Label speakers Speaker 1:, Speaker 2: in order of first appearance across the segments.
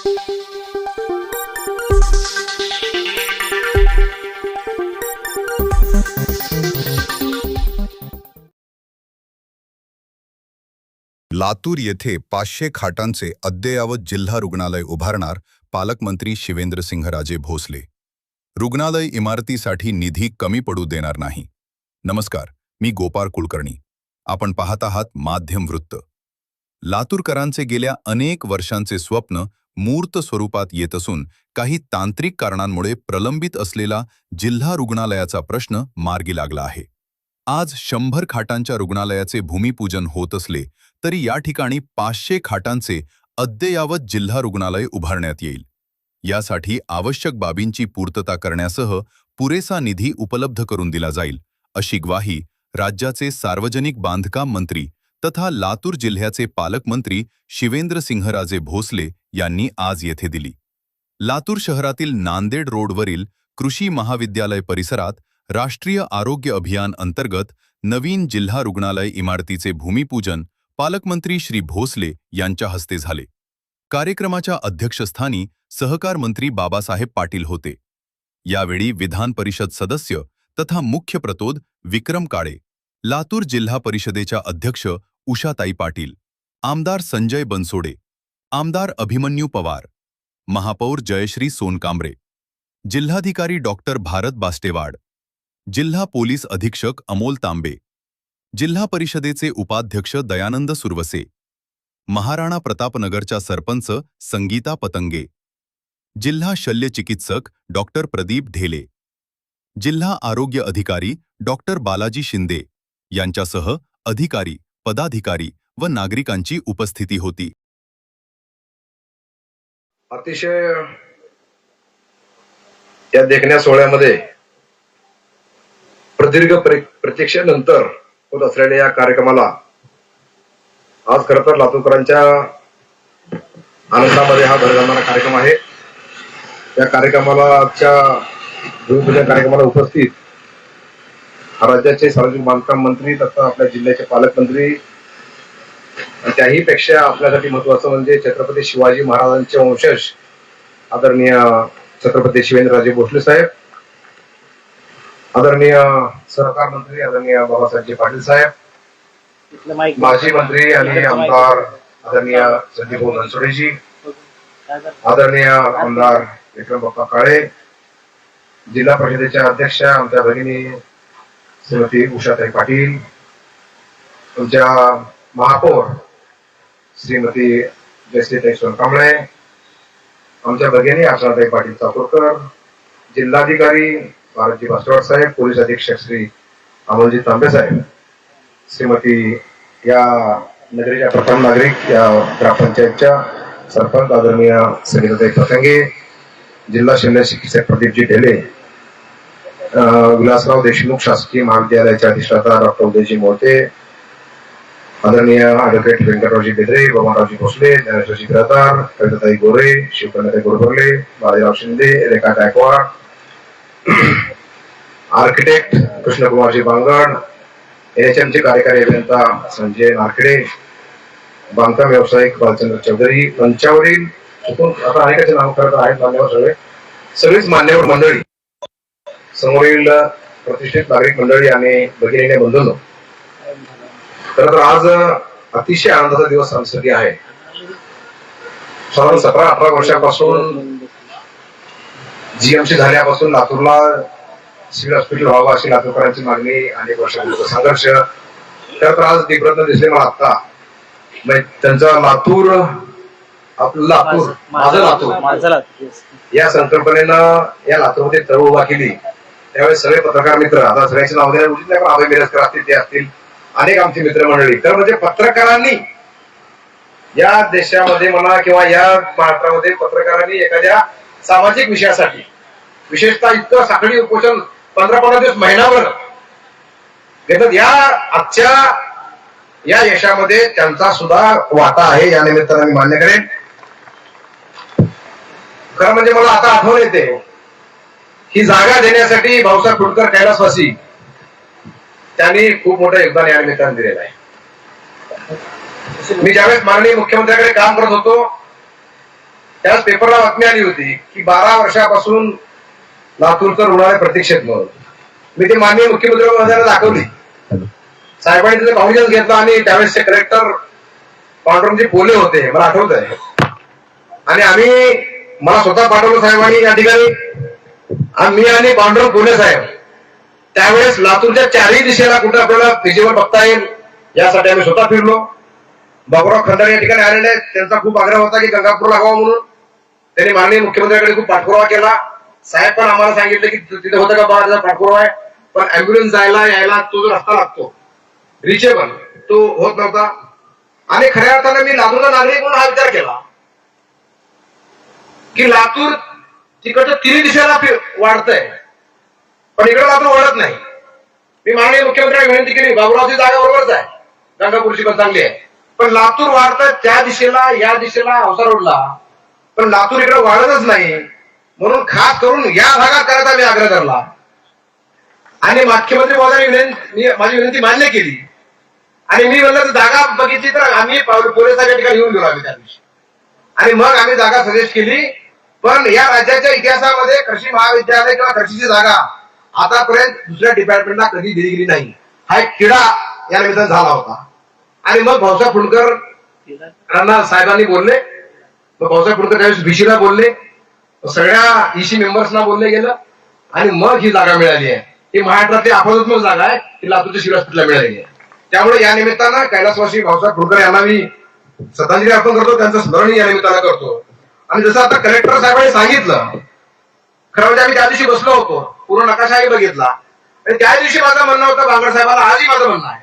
Speaker 1: लातूर येथे 500 खाटांचे अद्ययावत जिल्हा रुग्णालय उभारणार पालकमंत्री शिवेंद्रसिंहराजे भोसले। रुग्णालय इमारतीसाठी निधी कमी पडू देणार नाही। नमस्कार, मी गोपाळ कुलकर्णी। आपण पाहत आहात माध्यम वृत्त। लातूरकरांचे गेल्या अनेक वर्षांचे स्वप्न मूर्त स्वरूपात येत असून काही तांत्रिक कारणांमुळे प्रलंबित असलेला जिल्हा रुग्णालयाचा प्रश्न मार्गी लागला आहे। आज 100 खाटांच्या रुग्णालयाचे भूमिपूजन होत असले तरी या ठिकाणी 500 खाटांचे अद्ययावत जिल्हा रुग्णालय उभारण्यात येईल। यासाठी आवश्यक बाबींची पूर्तता करण्यासह पुरेसा निधी उपलब्ध करून दिला जाईल, अशी ग्वाही राज्याचे सार्वजनिक बांधकाम मंत्री तथा लातूर जिल्ह्याचे पालकमंत्री शिवेंद्रसिंहराजे भोसले यांनी आज येथे दिली। लातूर शहरातील नांदेड रोडवरील कृषी महाविद्यालय परिसरात राष्ट्रीय आरोग्य अभियान अंतर्गत नवीन जिल्हा रुग्णालय इमारतीचे भूमिपूजन पालकमंत्री श्री भोसले यांच्या हस्ते झाले। कार्यक्रमाच्या अध्यक्षस्थानी सहकार मंत्री बाबासाहेब पाटील होते। यावेळी विधान परिषद सदस्य तथा मुख्य प्रतोद विक्रम काळे, लातूर जिल्हा परिषदेच्या अध्यक्ष उषाताई पाटील, आमदार संजय बनसोडे, आमदार अभिमन्यू पवार, महापौर जयश्री सोनकांबरे, जिल्हाधिकारी डॉक्टर भारत बास्टेवाड, जिल्हा पोलीस अधीक्षक अमोल तांबे, जिल्हा परिषदेचे उपाध्यक्ष दयानंद सुरवसे, महाराणा प्रतापनगरच्या सरपंच संगीता पतंगे, जिल्हा शल्य चिकित्सक डॉक्टर प्रदीप ढेले, जिल्हा आरोग्य अधिकारी डॉक्टर बालाजी शिंदे यांच्यासह अधिकारी, पदाधिकारी व नागरिकांची उपस्थिती होती।
Speaker 2: अतिशय या देखण्या सोहळ्यामध्ये प्रदीर्घ प्रतीक्षेनंतर होत असलेल्या या कार्यक्रमाला आज खरं तर लातूरकरांच्या आनंदामध्ये हा भर घालणारा कार्यक्रम आहे। या कार्यक्रमाच्या भूमिपूजन कार्यक्रमाला उपस्थित राज्याचे सार्वजनिक बांधकाम मंत्री तथा आपल्या जिल्ह्याचे पालकमंत्री, त्याही पेक्षा आपल्यासाठी महत्वाचं म्हणजे छत्रपती शिवाजी महाराजांचे वंशज आदरणीय छत्रपती शिवेंद्रराजे भोसले साहेब, आदरणीय सहकार मंत्री आदरणीय बाबासाहेब पाटील साहेब, माजी मंत्री आणि आमदार आदरणीय संदीप बनसोडेजी, आदरणीय आमदार विक्रम बाप्पा काळे, जिल्हा परिषदेच्या अध्यक्षा आमच्या भगिनी श्रीमती उषाताई पाटील, तुमच्या महापौर श्रीमती जयश्री सोनकांबळे, आमच्या भगिनी आशाताई पाटील चाकूरकर, जिल्हाधिकारी भारतजी बास्टेवाड साहेब, पोलीस अधीक्षक श्री अमोलजी तांबे साहेब, श्रीमती या नगरीच्या प्रथम नागरिक या ग्रामपंचायतच्या सरपंच आदरणीय संगीताताई पतंगे, जिल्हा शल्य चिकित्सक प्रदीपजी ढेले, विलासराव देशमुख शासकीय महाविद्यालयाचे अधिष्ठाता डॉक्टर उदयजी मोते, आदरणीय ॲडव्होकेट व्यंकटरावजी बेदरे, बबनरावजी भोसले, ज्ञानेश्वरजी बिरादार, कविताताई गोरे, शिवकन्याताई गोरबर्ले, बाजीराव शिंदे, रेखा गायकवाड, आर्किटेक्ट कृष्णकुमारजी बांगड, NHMचे कार्यकारी अभियंता संजय नारखेडे, बांधकाम व्यावसायिक बालचंद्र चौधरी, मंचावरील आता अनेकांचे नाव करत आहेत मान्यवर सगळीच मान्यवर मंडळी, समोरील प्रतिष्ठित नागरिक मंडळी आणि भगिनी बंधूंनो, खरं तर आज अतिशय आनंदाचा दिवस आमच्यासाठी आहे। साधारण 17-18 वर्षापासून GMC झाल्यापासून लातूरला सिव्हिल हॉस्पिटल व्हावं अशी लातूरकरांची मागणी अनेक वर्षांपूर्वीचा संघर्ष, तर आज दिग्रत्न दिसले मला आता त्यांचा लातूर आपलं लातूर माझं लातूर या संकल्पनेनं या लातूरमध्ये चळवळ उभा केली। त्यावेळेस सगळे पत्रकार मित्र, आता सगळ्यांची नाव द्यायला उचित नाही पण अभय मिरजकर असतील, ते असतील, अनेक आमची मित्रमंडळी, तर म्हणजे पत्रकारांनी या देशामध्ये म्हणा किंवा या महाराष्ट्रामध्ये पत्रकारांनी एखाद्या सामाजिक विषयासाठी विशेषतः इतकं साखळी उपोषण 15-15 दिवस महिनाभर घेतात, या आजच्या या यशामध्ये त्यांचा सुद्धा वाटा आहे, या निमित्तानं मी मान्य करेन। खरं म्हणजे मला आता आठवण येते ही जागा देण्यासाठी भाऊसाहेब फुटकर कैलासवासी त्यांनी खूप मोठं योगदान या निमित्तानं दिलेलं आहे। मी ज्यावेळेस माननीय मुख्यमंत्र्यांकडे काम करत होतो त्याच पेपरला बातमी आली होती की 12 वर्षापासून लातूरचं रुग्णालय प्रतीक्षेत म्हणून. मी ते माननीय मुख्यमंत्री महोदयांना दाखवली. साहेबांनी तिथे कॉन्फिडन्स घेतला आणि त्यावेळेसचे कलेक्टर पांडुरंगजी पोले होते, मला आठवत आहे. आणि मला स्वतः पाठवलं साहेबांनी या ठिकाणी. मी आणि पांडुरंग पोले साहेब त्यावेळेस लातूरच्या चारही दिशेला कुठे आपल्याला फिजिबल बघता येईल यासाठी आम्ही स्वतः फिरलो. बाबुराव खंडारे या ठिकाणी आलेले आहेत. त्यांचा खूप आग्रह होता की गंगापूर लागावा म्हणून. त्यांनी माननीय मुख्यमंत्र्यांकडे खूप पाठपुरावा केला. साहेब पण आम्हाला सांगितलं की तिथे होतं का बाबा, त्याचा पाठपुरावा आहे, पण अँब्युलन्स जायला यायला तो जो रस्ता लागतो रिचेबल तो होत नव्हता. आणि खऱ्या अर्थाने मी लातूरचा नागरिक म्हणून हा विचार केला की लातूर तिकडच्या तिन्ही दिशेला वाढतंय, पण इकडे लातूर वाढत नाही. मी माननीय मुख्यमंत्र्यांना विनंती केली, बाबुरावची जागा बरोबरच आहे, गंगापूरची पण चांगली आहे, पण लातूर वाढतं त्या दिशेला, या दिशेला औसा रोडला, पण लातूर इकडे वाढतच नाही. म्हणून खास करून या भागात करायचा मी आग्रह धरला. आणि मुख्यमंत्री महोदयांनी माझी विनंती मान्य केली. आणि मी म्हणलं जागा बघितली तर आम्ही पोलिसांच्या ठिकाणी येऊन गेलो आम्ही त्या दिवशी. आणि मग आम्ही जागा सजेस्ट केली. पण या राज्याच्या इतिहासामध्ये कृषी महाविद्यालय किंवा कृषीची जागा आतापर्यंत दुसऱ्या डिपार्टमेंटला कधी दिली गेली नाही. हा एक किडा या निमित्तानं झाला होता. आणि मग भाऊसाहेब फुंडकर यांना साहेबांनी बोलले. मग भाऊसाहेब फुंडकर त्यावेळेस VC ला बोलले, सगळ्या EC मेंबर्सना बोलले गेलं, आणि मग ही जागा मिळाली आहे. ही महाराष्ट्रातली अपवादात्मक जागा आहे, ती लातूरच्या सिव्हिल हॉस्पिटलला मिळाली आहे. त्यामुळे या निमित्तानं कैलासवासी भाऊसाहेब फुंडकर यांना मी श्रद्धांजली अर्पण करतो, त्यांचं स्मरण या निमित्तानं करतो. आणि जसं आता कलेक्टर साहेबांनी सांगितलं, खरं म्हणजे आम्ही त्या दिवशी बसलो होतो, पूर्ण नकाशाही बघितला. आणि त्या दिवशी माझं म्हणणं होतं बांगड साहेबाला, आजही माझं म्हणणं आहे,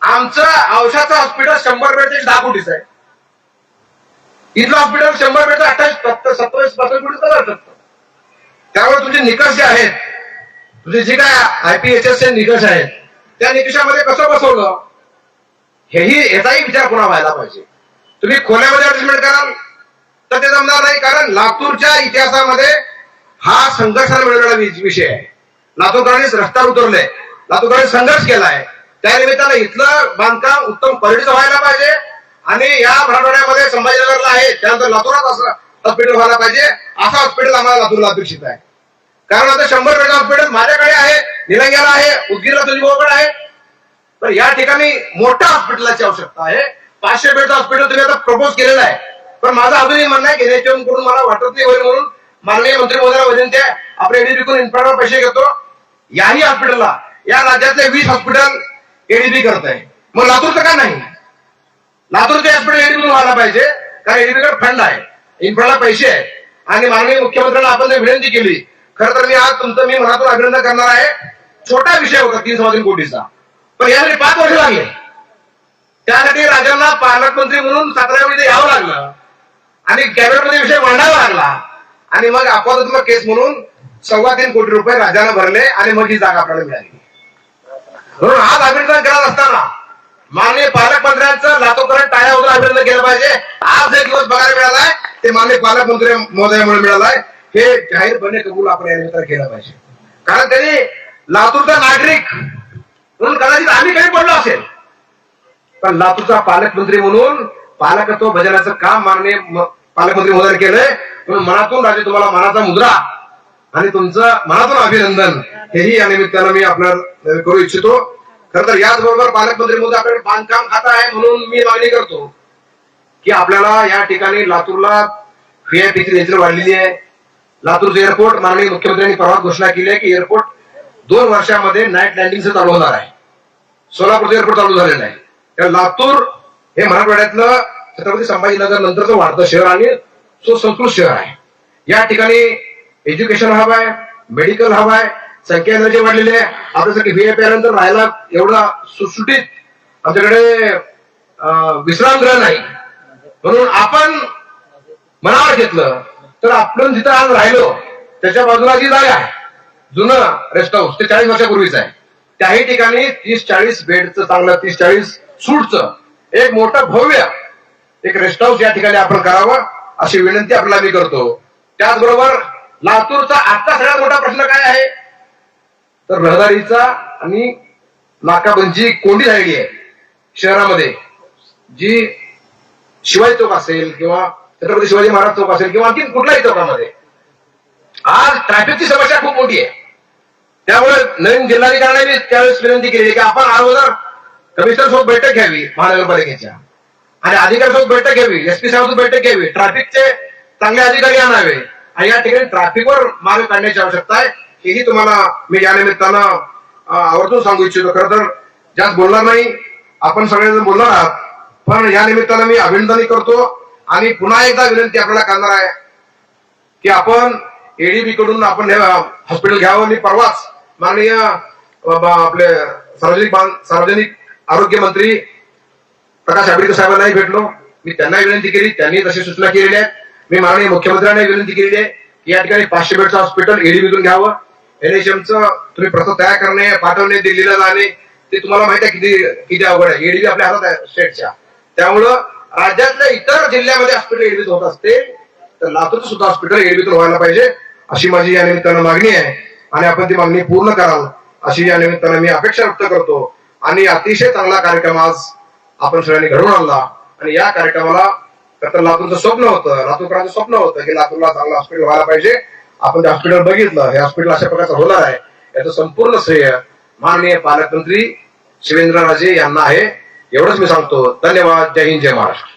Speaker 2: आमचं औषधाचं हॉस्पिटल 100 बेडचे 10 कोटीचं आहे. इथलं हॉस्पिटल 100 बेडचं 27 कोटी शकतं. त्यामुळे तुमचे निकष जे आहेत, तुझे जे काय IPHS चे निकष आहेत, त्या निकषामध्ये कसं बसवलं याचाही विचार पुन्हा व्हायला पाहिजे. तुम्ही खोल्यामध्ये ऍडजस्टमेंट कराल तर ते जमणार नाही, कारण लातूरच्या इतिहासामध्ये हा संघर्षाला मिळवलेला विषय आहे. लातूरकरांनी रस्त्यावर उतरले, लातूरकरांनी संघर्ष केलाय. त्या निमित्तानं इथलं बांधकाम उत्तम क्वालिटीचं व्हायला पाहिजे. आणि या मराठवाड्यामध्ये संभाजीनगरला आहे, त्यानंतर लातूरात असं हॉस्पिटल व्हायला पाहिजे. असं हॉस्पिटल आम्हाला लातूरला अपेक्षित आहे. कारण आता 100 बेड हॉस्पिटल माझ्याकडे आहे, निलंग्याला आहे, उदगीरला तुझीकडे आहे. तर या ठिकाणी मोठ्या हॉस्पिटलची आवश्यकता आहे. 500 बेडचं हॉस्पिटल तुम्ही आता प्रपोज केलेलं आहे. पण माझं अजूनही म्हणणं आहे की NHM कडून मला वाटत नाही होईल, म्हणून माननीय मंत्री महोदयांना विनंती आहे, आपण ADB कडून इन्फ्रावर पैसे घेतो, याही हॉस्पिटलला, या राज्यातले 20 हॉस्पिटल ADB करत आहे. मग लातूरचं का नाही? लातूरचे हॉस्पिटल ADB व्हायला पाहिजे, कारण ADB कडे फंड आहे, इन्फ्राला पैसे आहेत. आणि माननीय मुख्यमंत्र्यांना आपण विनंती केली. खरं तर मी आज तुमचं मी मनातून अभिनंदन करणार आहे. छोटा विषय होता 3 कोटीचा, पण यासाठी 5 वर्ष लागले. त्यासाठी राज्यांना पालकमंत्री म्हणून 17 वेळी यावं लागलं आणि कॅबिनेटमध्ये विषय मांडावा लागला. आणि मग अपवादात्मक केस म्हणून 3.25 कोटी रुपये राज्यानं भरले आणि मग ही जागा आपल्याला मिळाली. म्हणून आज अभिनंदन करत असताना माननीय पालकमंत्र्यांचं लातूरकरांनी टाळ्या उचलून अभिनंदन केलं पाहिजे. आज एक दिवस बघायला मिळालाय ते माननीय पालकमंत्री महोदयामुळे मिळालाय, हे जाहीरपणे कबूल आपण या निमित्तानं केलं पाहिजे. कारण त्यांनी लातूरचा नागरिक म्हणून कदाचित आम्ही काही पडलो असेल, पण लातूरचा पालकमंत्री म्हणून पालकत्व बजावण्याचं काम माननीय पालकमंत्री महोदयाने केलंय. म्हणून मनातून राजे तुम्हाला मानाचा मुद्रा आणि तुमचं मनातून अभिनंदन हेही या निमित्तानं मी आपल्याला करू इच्छितो. खरं तर याचबरोबर पालकमंत्री महोदय आपल्याकडे बांधकाम खातं आहे, म्हणून मी मागणी करतो की आपल्याला या ठिकाणी लातूरला VIPची रेंज वाढलेली आहे. लातूरचं एअरपोर्ट माननीय मुख्यमंत्र्यांनी परवा घोषणा केली आहे की एअरपोर्ट 2 वर्षामध्ये नाईट लँडिंग चालू होणार आहे. सोलापूरचं एअरपोर्ट चालू झालेलं आहे. तर लातूर हे मराठवाड्यातलं छत्रपती संभाजीनगर नंतरचं वाढतं शहर आणि सुसंस्कृत शहर आहे. या ठिकाणी एज्युकेशन हब आहे, मेडिकल हब आहे, संख्या एनर्जी वाढलेली आहे. आपल्यासाठी VIP आल्यानंतर राहायला एवढा सुटसुटीत आमच्याकडे विश्रामगृह नाही. म्हणून आपण मनावर घेतलं तर आपण जिथं आज राहिलो त्याच्या बाजूला जी जागा आहे जुनं रेस्ट हाऊस, ते 40 वर्षापूर्वीच आहे. त्याही ठिकाणी 30-40 बेडचं चांगलं 30-40 सूटचं एक मोठं भव्य एक रेस्ट हाऊस या ठिकाणी आपण करावं अशी विनंती आपल्याला मी करतो. त्याचबरोबर लातूरचा आजचा सगळ्यात मोठा प्रश्न काय आहे तर रहदारीचा आणि नाकाबंदीची कोंडी झालेली आहे शहरामध्ये. जी शिवाजी चौक असेल किंवा छत्रपती शिवाजी महाराज चौक असेल किंवा आणखी कुठल्याही चौकामध्ये आज ट्रॅफिकची समस्या खूप मोठी आहे. त्यामुळे नवीन जिल्हाधिकाऱ्यांनी त्यावेळेस विनंती केली की आपण अगोदर कमिशनर सोबत बैठक घ्यावी महानगरपालिकेच्या आणि अधिकाऱ्यांसोबत बैठक घ्यावी, एसपी साहेबांसोबत बैठक घ्यावी, ट्रॅफिकचे चांगले अधिकारी आणावे आणि या ठिकाणी ट्रॅफिकवर मार्ग काढण्याची आवश्यकता आहे. हेही तुम्हाला मी या निमित्तानं आवर्जून सांगू इच्छितो. खरं तर जास्त बोलणार नाही, आपण सगळेजण बोलणार आहात, पण या निमित्तानं मी अभिनंदनही करतो आणि पुन्हा एकदा विनंती आपल्याला करणार आहे की आपण एडीबी कडून आपण हॉस्पिटल घ्यावं. मी परवाच माननीय आपले सार्वजनिक आरोग्य मंत्री प्रकाश आंबेडकर साहेबांनाही भेटलो. मी त्यांनाही विनंती केली, त्यांनी तशी सूचना केलेली आहे. मी माननीय मुख्यमंत्र्यांनाही विनंती केलेली आहे की या ठिकाणी 500 बेडचं हॉस्पिटल एडीबीतून घ्यावं. एनएचएमचं तुम्ही प्रथम तयार करणे, पाठवणे, दिल्लीला जाणे ते तुम्हाला माहिती आहे किती अवघड आहे. एडीबी आपल्या हातात आहे स्टेटच्या. त्यामुळं राज्यातल्या इतर जिल्ह्यामध्ये हॉस्पिटल एडीबीत होत असते तर लातूरचं सुद्धा हॉस्पिटल एडीबीतून व्हायला पाहिजे अशी माझी या निमित्तानं मागणी आहे आणि आपण ती मागणी पूर्ण कराल अशी या निमित्तानं मी अपेक्षा व्यक्त करतो. आणि अतिशय चांगला कार्यक्रम आज आपण सगळ्यांनी घडवून आणला आणि या कार्यक्रमाला तर लातूरचं स्वप्न होतं, लातूरकरांचं स्वप्न होतं की लातूरला चांगलं हॉस्पिटल व्हायला पाहिजे. आपण ते हॉस्पिटल बघितलं, हे हॉस्पिटल अशा प्रकारचं होणार आहे याचं संपूर्ण श्रेय माननीय पालकमंत्री शिवेंद्रराजे यांना आहे. एवढंच मी सांगतो. धन्यवाद. जय हिंद, जय महाराष्ट्र.